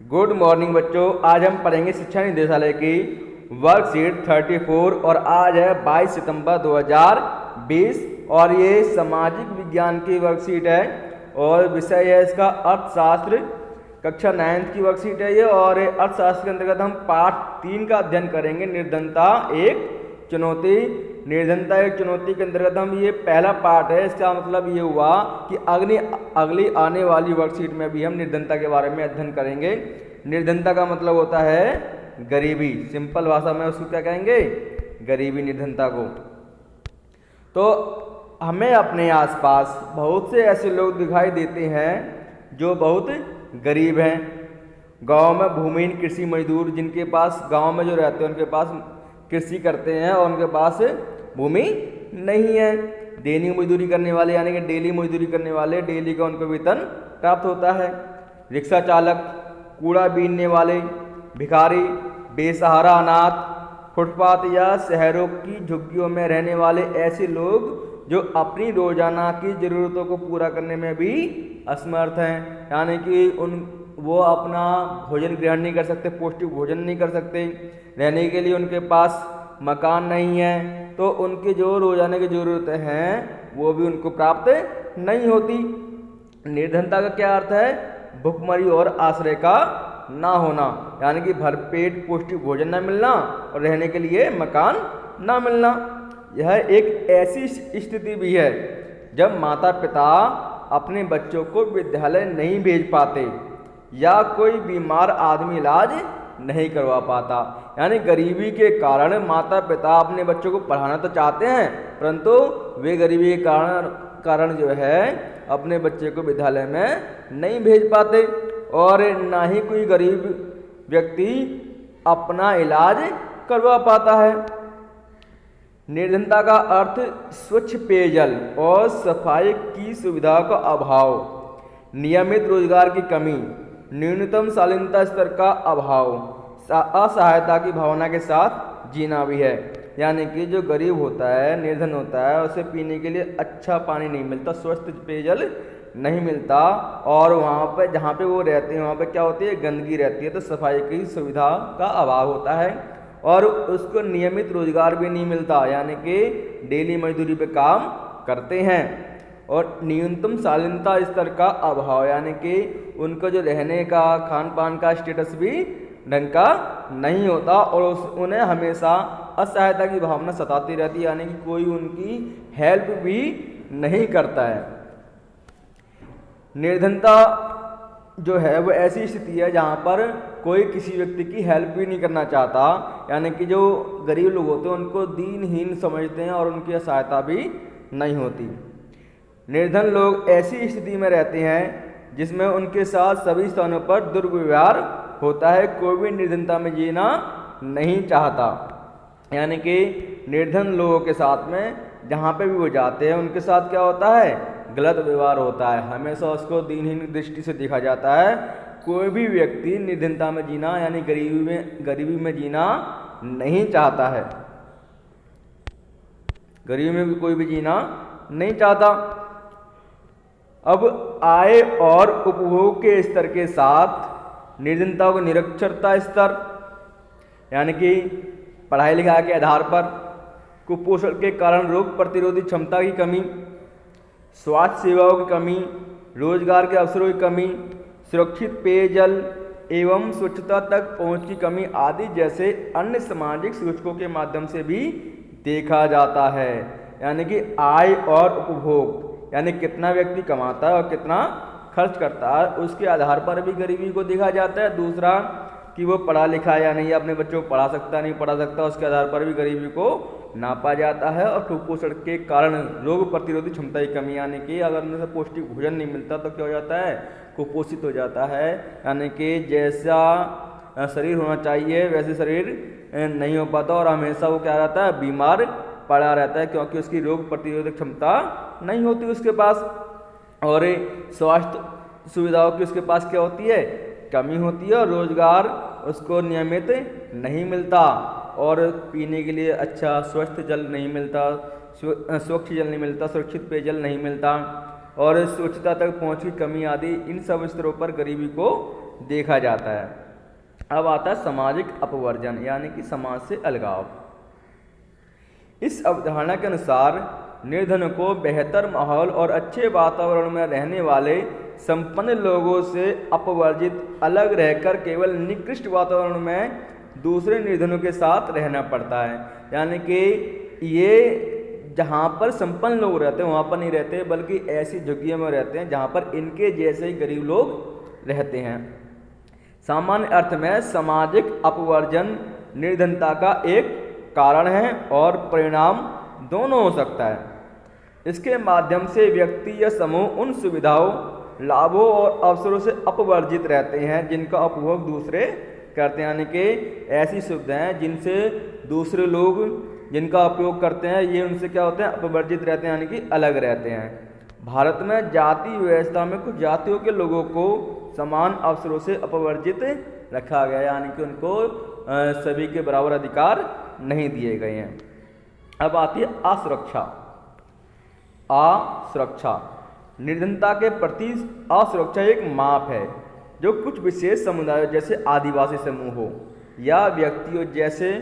Good morning बच्चों। आज हम पढ़ेंगे शिक्षा निदेशालय की वर्कशीट 34 और आज है 22 सितंबर 2020 और ये सामाजिक विज्ञान की वर्कशीट है और विषय है इसका अर्थशास्त्र। कक्षा 9th की वर्कशीट है ये और अर्थशास्त्र के अंतर्गत हम पाठ 3 का अध्ययन करेंगे। निर्धनता एक चुनौती। निर्धनता एक चुनौती के अंतर्गत हम ये पहला पार्ट है। इसका मतलब ये हुआ कि अगली आने वाली वर्कशीट में भी हम निर्धनता के बारे में अध्ययन करेंगे। निर्धनता का मतलब होता है गरीबी। सिंपल भाषा में उसको क्या कहेंगे? गरीबी, निर्धनता को। तो हमें अपने आसपास बहुत से ऐसे लोग दिखाई देते हैं जो बहुत गरीब हैं। गांव में भूमिहीन कृषि मजदूर, जिनके पास गांव में जो रहते हैं उनके पास कृषि करते हैं और उनके पास भूमि नहीं है। दैनिक मजदूरी करने वाले यानी कि डेली मजदूरी करने वाले, डेली का उनको वेतन प्राप्त होता है। रिक्शा चालक, कूड़ा बीनने वाले, भिखारी, बेसहारा अनाथ, फुटपाथ या शहरों की झुग्गियों में रहने वाले ऐसे लोग जो अपनी रोजाना की ज़रूरतों को पूरा करने में भी असमर्थ हैं, यानी कि वो अपना भोजन ग्रहण नहीं कर सकते, पौष्टिक भोजन नहीं कर सकते, रहने के लिए उनके पास मकान नहीं है, तो उनकी जो रोजाना की ज़रूरतें हैं वो भी उनको प्राप्त नहीं होती। निर्धनता का क्या अर्थ है? भुखमरी और आश्रय का ना होना, यानी कि भरपेट पौष्टिक भोजन ना मिलना और रहने के लिए मकान ना मिलना। यह एक ऐसी स्थिति भी है जब माता पिता अपने बच्चों को विद्यालय नहीं भेज पाते या कोई बीमार आदमी इलाज नहीं करवा पाता। यानी गरीबी के कारण माता पिता अपने बच्चों को पढ़ाना तो चाहते हैं परंतु वे गरीबी के कारण जो है अपने बच्चे को विद्यालय में नहीं भेज पाते और ना ही कोई गरीब व्यक्ति अपना इलाज करवा पाता है। निर्धनता का अर्थ स्वच्छ पेयजल और सफाई की सुविधा का अभाव, नियमित रोजगार की कमी, न्यूनतम शालीनता स्तर का अभाव, असहायता की भावना के साथ जीना भी है। यानी कि जो गरीब होता है, निर्धन होता है, उसे पीने के लिए अच्छा पानी नहीं मिलता, स्वस्थ पेयजल नहीं मिलता और वहाँ पर जहाँ पे वो रहते हैं वहाँ पे क्या होती है? गंदगी रहती है, तो सफाई की सुविधा का अभाव होता है और उसको नियमित रोजगार भी नहीं मिलता, यानी कि डेली मजदूरी पे काम करते हैं। और न्यूनतम शालीनता स्तर का अभाव, यानी कि उनका जो रहने का, खान पान का स्टेटस भी ढंग का नहीं होता और उन्हें हमेशा असहायता की भावना सताती रहती है, यानी कि कोई उनकी हेल्प भी नहीं करता है। निर्धनता जो है वो ऐसी स्थिति है जहाँ पर कोई किसी व्यक्ति की हेल्प भी नहीं करना चाहता, यानी कि जो गरीब लोग होते हैं उनको दीनहीन समझते हैं और उनकी सहायता भी नहीं होती। निर्धन लोग ऐसी स्थिति में रहते हैं जिसमें उनके साथ सभी स्थानों पर दुर्व्यवहार होता है। कोई भी निर्धनता में जीना नहीं चाहता, यानी कि निर्धन लोगों के साथ में जहाँ पे भी वो जाते हैं उनके साथ क्या होता है? गलत व्यवहार होता है, हमेशा उसको दृष्टि से देखा जाता है। कोई भी व्यक्ति निर्धनता में जीना यानी गरीबी में जीना नहीं चाहता है, गरीबी में भी कोई भी जीना नहीं चाहता। अब आय और उपभोग के स्तर के साथ निर्धनता को निरक्षरता स्तर, यानी कि पढ़ाई लिखाई के आधार पर, कुपोषण के कारण रोग प्रतिरोधी क्षमता की कमी, स्वास्थ्य सेवाओं की कमी, रोजगार के अवसरों की कमी, सुरक्षित पेयजल एवं स्वच्छता तक पहुंच की कमी आदि जैसे अन्य सामाजिक सूचकों के माध्यम से भी देखा जाता है। यानी कि आय और उपभोग, यानी कितना व्यक्ति कमाता है और कितना खर्च करता है, उसके आधार पर भी गरीबी को देखा जाता है। दूसरा कि वो पढ़ा लिखा है या नहीं, अपने बच्चों को पढ़ा सकता नहीं पढ़ा सकता, उसके आधार पर भी गरीबी को नापा जाता है। और कुपोषण के कारण रोग प्रतिरोधी क्षमता की कमी, यानी कि अगर उनसे पौष्टिक भोजन नहीं मिलता तो क्या हो जाता है? कुपोषित हो जाता है, यानी कि जैसा शरीर होना चाहिए वैसे शरीर नहीं हो पाता और हमेशा वो क्या रहता है? बीमार पड़ा रहता है, क्योंकि उसकी रोग प्रतिरोधक क्षमता नहीं होती उसके पास और स्वास्थ्य सुविधाओं की उसके पास क्या होती है? कमी होती है और रोजगार उसको नियमित नहीं मिलता और पीने के लिए अच्छा स्वस्थ जल नहीं मिलता, स्वच्छ जल नहीं मिलता, सुरक्षित पेयजल नहीं मिलता। और स्वच्छता तक पहुँच की कमी आदि, इन सब स्तरों पर गरीबी को देखा जाता है। अब आता है सामाजिक अपवर्जन यानी कि समाज से अलगाव। इस अवधारणा के अनुसार निर्धन को बेहतर माहौल और अच्छे वातावरण में रहने वाले संपन्न लोगों से अपवर्जित अलग रहकर केवल निकृष्ट वातावरण में दूसरे निर्धनों के साथ रहना पड़ता है। यानी कि ये जहाँ पर संपन्न लोग रहते हैं वहाँ पर नहीं रहते, बल्कि ऐसी झुग्गियों में रहते हैं जहाँ पर इनके जैसे ही गरीब लोग रहते हैं। सामान्य अर्थ में सामाजिक अपवर्जन निर्धनता का एक कारण है और परिणाम दोनों हो सकता है। इसके माध्यम से व्यक्ति या समूह उन सुविधाओं, लाभों और अवसरों से अपवर्जित रहते हैं जिनका उपभोग दूसरे करते हैं। यानी कि ऐसी सुविधाएं जिनसे दूसरे लोग जिनका उपयोग करते हैं, ये उनसे क्या होते हैं, अपवर्जित रहते हैं, यानी कि अलग रहते हैं। भारत में जाति व्यवस्था में कुछ जातियों के लोगों को समान अवसरों से अपवर्जित रखा गया, यानी कि उनको सभी के बराबर अधिकार नहीं दिए गए हैं। अब आती है असुरक्षा। असुरक्षा निर्धनता के प्रति असुरक्षा एक माप है जो कुछ विशेष समुदायों जैसे आदिवासी समूह हो या व्यक्तियों जैसे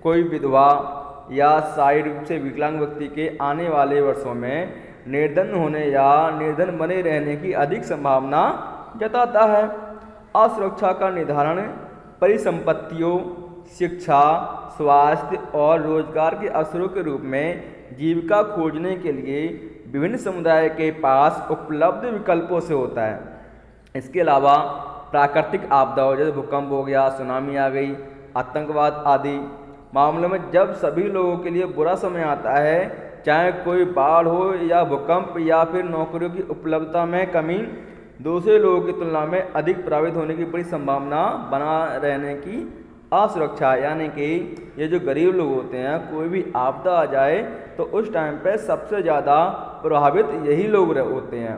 कोई विधवा या शारीरिक रूप से विकलांग व्यक्ति के आने वाले वर्षों में निर्धन होने या निर्धन बने रहने की अधिक संभावना जताता है। असुरक्षा का निर्धारण परिसंपत्तियों, शिक्षा, स्वास्थ्य और रोजगार के अवसरों के रूप में जीविका खोजने के लिए विभिन्न समुदाय के पास उपलब्ध विकल्पों से होता है। इसके अलावा प्राकृतिक आपदाओं जैसे भूकंप हो गया, सुनामी आ गई, आतंकवाद आदि मामलों में जब सभी लोगों के लिए बुरा समय आता है, चाहे कोई बाढ़ हो या भूकंप या फिर नौकरियों की उपलब्धता में कमी, दूसरे लोगों की तुलना में अधिक प्रभावित होने की बड़ी संभावना बना रहने की असुरक्षा। यानी कि ये जो गरीब लोग होते हैं, कोई भी आपदा आ जाए तो उस टाइम पे सबसे ज़्यादा प्रभावित यही लोग होते हैं,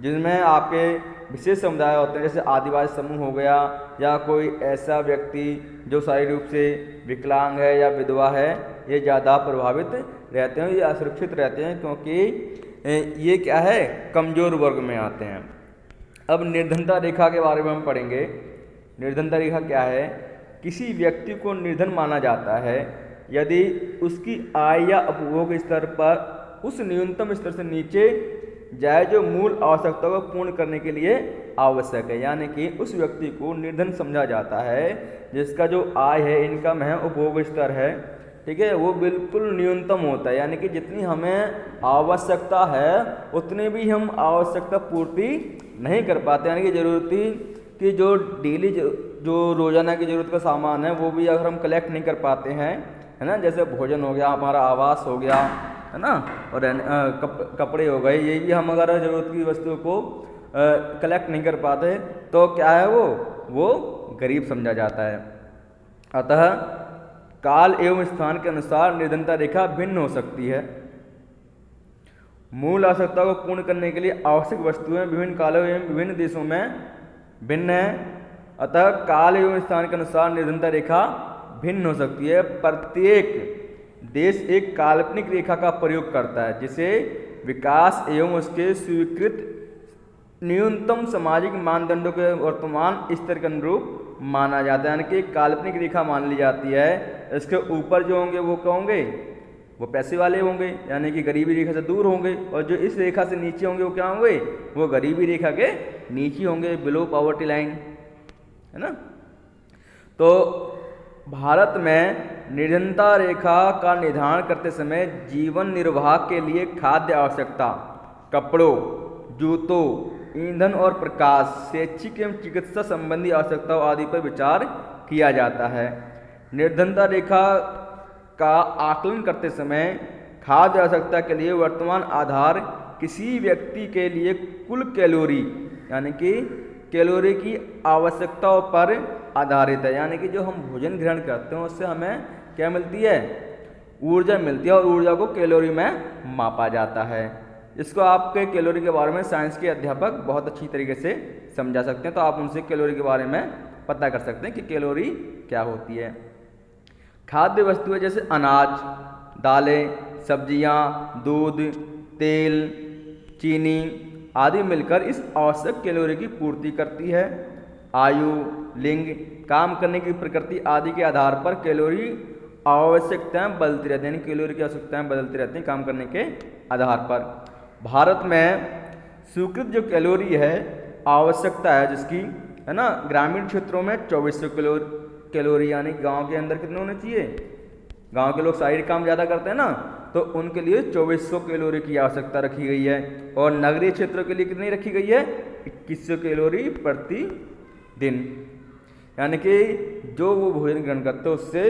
जिनमें आपके विशेष समुदाय होते हैं जैसे आदिवासी समूह हो गया या कोई ऐसा व्यक्ति जो शारीरिक रूप से विकलांग है या विधवा है, ये ज़्यादा प्रभावित रहते हैं, ये असुरक्षित रहते हैं क्योंकि ये क्या है, कमज़ोर वर्ग में आते हैं। अब निर्धनता रेखा के बारे में हम पढ़ेंगे। निर्धनता रेखा क्या है? किसी व्यक्ति को निर्धन माना जाता है यदि उसकी आय या उपभोग स्तर पर उस न्यूनतम स्तर से नीचे जाए जो मूल आवश्यकताओं को पूर्ण करने के लिए आवश्यक है। यानी कि उस व्यक्ति को निर्धन समझा जाता है जिसका जो आय है, इनकम है, उपभोग स्तर है, ठीक है, वो बिल्कुल न्यूनतम होता है। यानी कि जितनी हमें आवश्यकता है उतनी भी हम आवश्यकता पूर्ति नहीं कर पाते। यानी कि ज़रूरती कि जो डेली जो रोज़ाना की ज़रूरत का सामान है वो भी अगर हम कलेक्ट नहीं कर पाते हैं, है ना, जैसे भोजन हो गया, हमारा आवास हो गया, है ना, और कपड़े हो गए, ये भी हम अगर ज़रूरत की वस्तुओं को कलेक्ट नहीं कर पाते तो क्या है, वो गरीब समझा जाता है। अतः काल एवं स्थान के अनुसार निर्धनता रेखा भिन्न हो सकती है। मूल आवश्यकता को पूर्ण करने के लिए आवश्यक वस्तुएं विभिन्न कालों एवं विभिन्न देशों में भिन्न है। अतः काल एवं स्थान के अनुसार निर्धनता रेखा भिन्न हो सकती है। प्रत्येक देश एक काल्पनिक रेखा का प्रयोग करता है जिसे विकास एवं उसके स्वीकृत न्यूनतम सामाजिक मानदंडों के वर्तमान स्तर के अनुरूप माना जाता है। यानी कि काल्पनिक रेखा मान ली जाती है, इसके ऊपर जो होंगे वो क्या होंगे, वो पैसे वाले होंगे, यानी कि गरीबी रेखा से दूर होंगे, और जो इस रेखा से नीचे होंगे वो क्या होंगे, वो गरीबी रेखा के नीचे होंगे, बिलो पॉवर्टी लाइन, है ना। तो भारत में निर्धनता रेखा का निर्धारण करते समय जीवन निर्वाह के लिए खाद्य आवश्यकता, कपड़ों, जूतों, ईंधन और प्रकाश, शैक्षिक एवं चिकित्सा संबंधी आवश्यकताओं आदि पर विचार किया जाता है। निर्धनता रेखा का आकलन करते समय खाद्य आवश्यकता के लिए वर्तमान आधार किसी व्यक्ति के लिए कुल कैलोरी, यानी कि कैलोरी की आवश्यकताओं पर आधारित है। यानी कि जो हम भोजन ग्रहण करते हैं उससे हमें क्या मिलती है, ऊर्जा मिलती है, और ऊर्जा को कैलोरी में मापा जाता है। इसको आपके कैलोरी के बारे में साइंस के अध्यापक बहुत अच्छी तरीके से समझा सकते हैं, तो आप उनसे कैलोरी के बारे में पता कर सकते हैं कि कैलोरी क्या होती है। खाद्य वस्तुएं जैसे अनाज, दालें, सब्जियां, दूध, तेल, चीनी, आदि मिलकर इस आवश्यक कैलोरी की पूर्ति करती है। आयु, लिंग, काम करने की प्रकृति आदि के आधार पर कैलोरी आवश्यकताएं बदलती रहती हैं, यानी कैलोरी की आवश्यकताएं बदलती रहती हैं काम करने के आधार पर। भारत में स्वीकृत जो कैलोरी है आवश्यकता है जिसकी, है ना, ग्रामीण क्षेत्रों में 2400 कैलोरी, यानी गांव के अंदर कितने होने चाहिए, गांव के लोग शारीरिक काम ज़्यादा करते हैं ना, तो उनके लिए 2400 कैलोरी की आवश्यकता रखी गई है। और नगरीय क्षेत्रों के लिए कितनी रखी गई है, 2100 कैलोरी प्रति दिन। यानी कि जो वो भोजन ग्रहण करते हैं उससे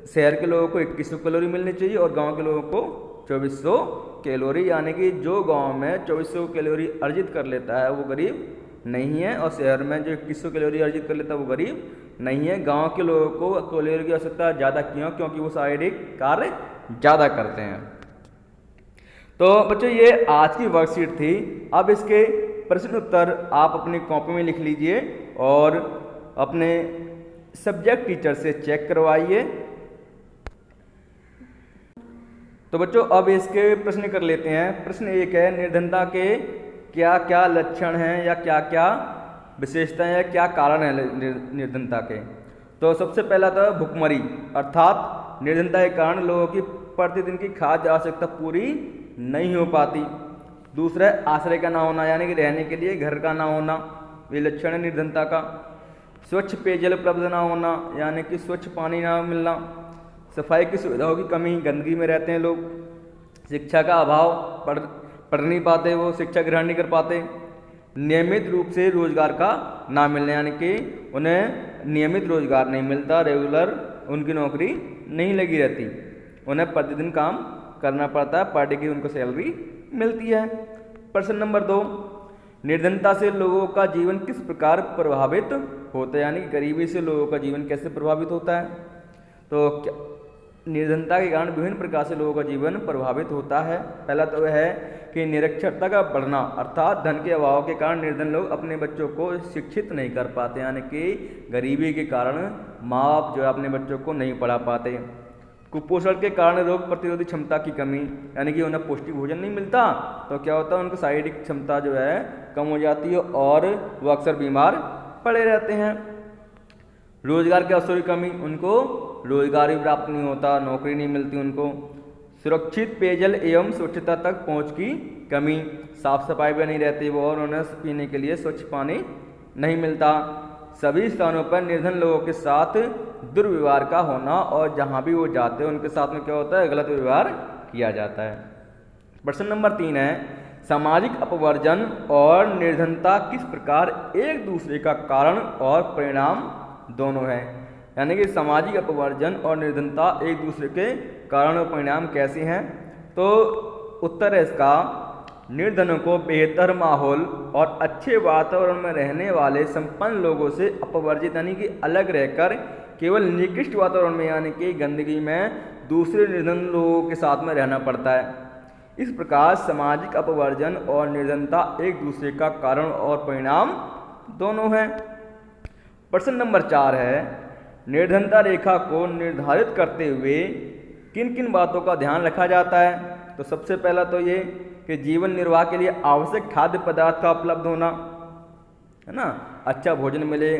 शहर के लोगों को 2100 कैलोरी मिलनी चाहिए और गांव के लोगों को 2400 कैलोरी। यानी कि जो गांव में 2400 कैलोरी अर्जित कर लेता है वो गरीब नहीं है, और शहर में जो 2100 कैलोरी अर्जित कर लेता है वो गरीब नहीं है। गांव के लोगों को कैलोरी की आवश्यकता ज़्यादा क्यों, क्योंकि वो शारीरिक कार्य ज़्यादा करते हैं। तो बच्चों ये आज की वर्कशीट थी। अब इसके प्रश्न उत्तर आप अपनी कॉपी में लिख लीजिए और अपने सब्जेक्ट टीचर से चेक करवाइए। तो बच्चों अब इसके प्रश्न कर लेते हैं। प्रश्न एक है, निर्धनता के क्या क्या लक्षण हैं या क्या क्या विशेषताएं या क्या कारण है निर्धनता के। तो सबसे पहला था भुखमरी, अर्थात निर्धनता के कारण लोगों की प्रतिदिन की खाद्य आवश्यकता पूरी नहीं हो पाती। दूसरा है आश्रय का ना होना, यानी कि रहने के लिए घर का ना होना, ये लक्षण है निर्धनता का। स्वच्छ पेयजल उपलब्ध ना होना, यानी कि स्वच्छ पानी ना मिलना। सफाई की सुविधाओं की कमी, गंदगी में रहते हैं लोग। शिक्षा का अभाव, पढ़ नहीं पाते, वो शिक्षा ग्रहण नहीं कर पाते। नियमित रूप से रोजगार का ना मिलने, यानी कि उन्हें नियमित रोजगार नहीं मिलता, रेगुलर उनकी नौकरी नहीं लगी रहती, उन्हें प्रतिदिन काम करना पड़ता है, पर डे की उनको सैलरी मिलती है। प्रश्न नंबर 2, निर्धनता से लोगों का जीवन किस प्रकार प्रभावित होता है, यानी गरीबी से लोगों का जीवन कैसे प्रभावित होता है। तो निर्धनता के कारण विभिन्न प्रकार से लोगों का जीवन प्रभावित होता है। पहला तो वह है कि निरक्षरता का बढ़ना, अर्थात धन के अभाव के कारण निर्धन लोग अपने बच्चों को शिक्षित नहीं कर पाते, यानी कि गरीबी के कारण माँ बाप जो है अपने बच्चों को नहीं पढ़ा पाते। कुपोषण के कारण रोग प्रतिरोधी क्षमता की कमी, यानी कि उन्हें पौष्टिक भोजन नहीं मिलता तो क्या होता है, उनकी शारीरिक क्षमता जो है कम हो जाती है और वो अक्सर बीमार पड़े रहते हैं। रोजगार के अवसर की कमी, उनको रोजगार भी प्राप्त नहीं होता, नौकरी नहीं मिलती उनको। सुरक्षित पेयजल एवं स्वच्छता तक पहुंच की कमी, साफ सफाई भी नहीं रहती वो, और उन्हें पीने के लिए स्वच्छ पानी नहीं मिलता। सभी स्थानों पर निर्धन लोगों के साथ दुर्व्यवहार का होना, और जहां भी वो जाते हैं उनके साथ में क्या होता है, गलत व्यवहार किया जाता है। प्रश्न नंबर 3 है, सामाजिक अपवर्जन और निर्धनता किस प्रकार एक दूसरे का कारण और परिणाम दोनों है, यानी कि सामाजिक अपवर्जन और निर्धनता एक दूसरे के कारण और परिणाम कैसे हैं। तो उत्तर है इसका, निर्धनों को बेहतर माहौल और अच्छे वातावरण में रहने वाले संपन्न लोगों से अपवर्जित, यानी कि अलग रहकर केवल निकृष्ट वातावरण में, यानी कि गंदगी में दूसरे निर्धन लोगों के साथ में रहना पड़ता है। इस प्रकार सामाजिक अपवर्जन और निर्धनता एक दूसरे का कारण और परिणाम दोनों हैं। प्रश्न नंबर 4 है, निर्धनता रेखा को निर्धारित करते हुए किन किन बातों का ध्यान रखा जाता है। तो सबसे पहला तो ये कि जीवन निर्वाह के लिए आवश्यक खाद्य पदार्थ का उपलब्ध होना, है ना, अच्छा भोजन मिले,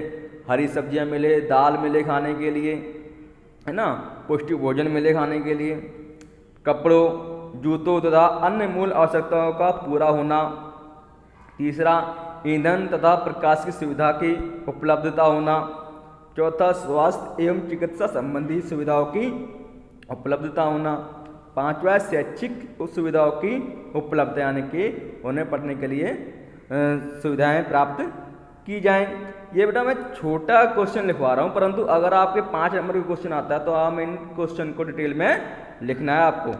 हरी सब्जियां मिले, दाल मिले खाने के लिए, है ना, पौष्टिक भोजन मिले खाने के लिए। कपड़ों, जूतों तथा अन्य मूल आवश्यकताओं का पूरा होना। तीसरा, ईंधन तथा प्रकाश की सुविधा की उपलब्धता होना। चौथा, स्वास्थ्य एवं चिकित्सा संबंधी सुविधाओं की उपलब्धता होना। पांचवा, शैक्षिक सुविधाओं की उपलब्धता, यानी कि उन्हें पढ़ने के लिए सुविधाएं प्राप्त की जाएं। ये बेटा मैं छोटा क्वेश्चन लिखवा रहा हूँ, परंतु अगर आपके 5 नंबर का क्वेश्चन आता है तो आप इन क्वेश्चन को डिटेल में लिखना है आपको।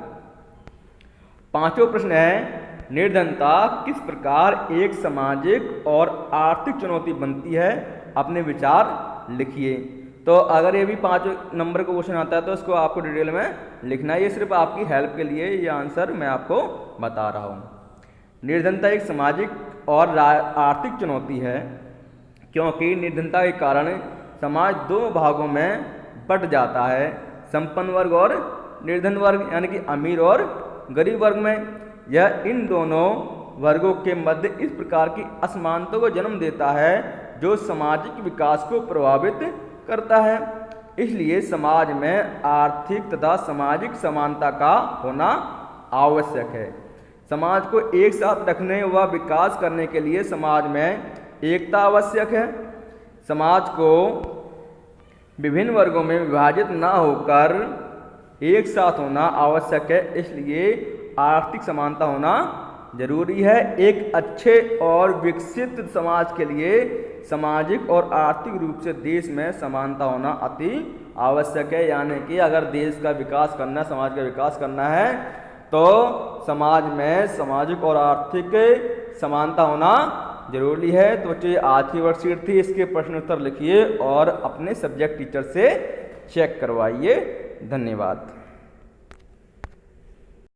पांचवा प्रश्न है, निर्धनता किस प्रकार एक सामाजिक और आर्थिक चुनौती बनती है, अपने विचार लिखिए। तो अगर ये भी 5 नंबर का क्वेश्चन आता है तो इसको आपको डिटेल में लिखना है। ये सिर्फ आपकी हेल्प के लिए ये आंसर मैं आपको बता रहा हूँ। निर्धनता एक सामाजिक और आर्थिक चुनौती है क्योंकि निर्धनता के कारण समाज 2 भागों में बट जाता है, संपन्न वर्ग और निर्धन वर्ग, यानी कि अमीर और गरीब वर्ग में। यह इन दोनों वर्गों के मध्य इस प्रकार की असमानता को जन्म देता है जो सामाजिक विकास को प्रभावित करता है। इसलिए समाज में आर्थिक तथा सामाजिक समानता का होना आवश्यक है। समाज को एक साथ रखने व विकास करने के लिए समाज में एकता आवश्यक है। समाज को विभिन्न वर्गों में विभाजित न होकर एक साथ होना आवश्यक है। इसलिए आर्थिक समानता होना जरूरी है। एक अच्छे और विकसित समाज के लिए सामाजिक और आर्थिक रूप से देश में समानता होना अति आवश्यक है। यानी कि अगर देश का विकास करना, समाज का विकास करना है तो समाज में सामाजिक और आर्थिक समानता होना जरूरी है। तो बच्चों ये आज की वर्कशीट थी। इसके प्रश्न उत्तर लिखिए और अपने सब्जेक्ट टीचर से चेक करवाइए। धन्यवाद।